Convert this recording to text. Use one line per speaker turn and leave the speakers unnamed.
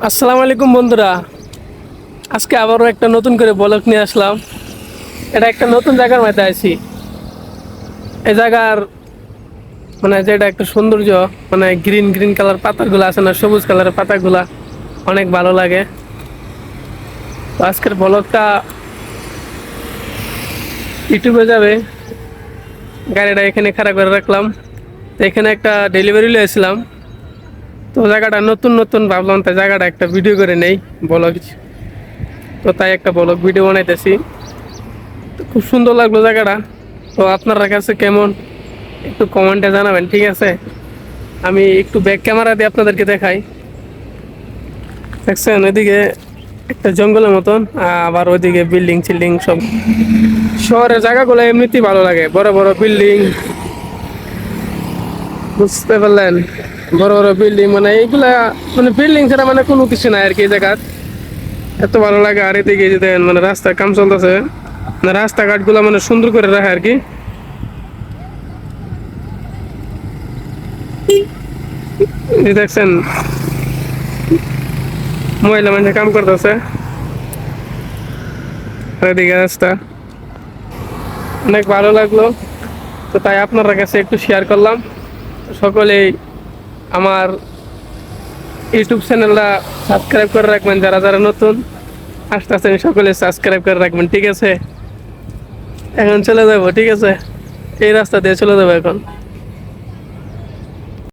আসসালামু আলাইকুম বন্ধুরা। আজকে আবারও একটা নতুন করে ব্লগ নিয়ে আসলাম। এটা একটা নতুন জায়গার মধ্যে আছি। এই জায়গার যেটা একটা সৌন্দর্য, গ্রিন গ্রিন কালার পাতাগুলো আছে না, সবুজ কালারের পাতাগুলা অনেক ভালো লাগে। তো আজকের ব্লগটা ইউটিউবে যাবে। গাড়িটা এখানে খাড়া করে রাখলাম। তো এখানে একটা ডেলিভারি লিয়েছিলাম। তো জায়গাটা নতুন নতুন ভাবলাম, তাই জায়গাটা একটা ভিডিও করে নেই ব্লগ। তো তাই একটা ব্লগ ভিডিও বানাইতেছি। তো খুব সুন্দর লাগলো জায়গাটা। তো আপনার কাছে কেমন একটু কমেন্টে জানাবেন, ঠিক আছে? আমি একটু ব্যাক ক্যামেরা দিয়ে আপনাদেরকে দেখাই। দেখছেন ওইদিকে একটা জঙ্গলের মতন, আবার ওইদিকে বিল্ডিং চিল্ডিং সব। শহরের জায়গাগুলো এমনিতেই ভালো লাগে, বড় বড় বিল্ডিং, বুঝতে পারলেন? বড় বড় বিল্ডিং এইগুলা, বিল্ডিং ছাড়া কোনো কিছু নাই আর কি। এই জায়গা এত ভালো লাগে। আর এদিকে যে দেখেন রাস্তার কাম চলতেছে, রাস্তাঘাট গুলা সুন্দর করে রাখে আর কি। দেখছেন মহিলা মানুষ কাম করতেছে, আর এদিকে রাস্তা অনেক ভালো লাগলো। তো তাই আপনার কাছে একটু শেয়ার করলাম। সকলেই আমার ইউটিউব চ্যানেলটা সাবস্ক্রাইব করে রাখবেন, যারা যারা নতুন আসতেছেন সকলে সাবস্ক্রাইব করে রাখবেন, ঠিক আছে? এখন চলে যাবো, ঠিক আছে? এই রাস্তা দিয়ে চলে যাবো এখন।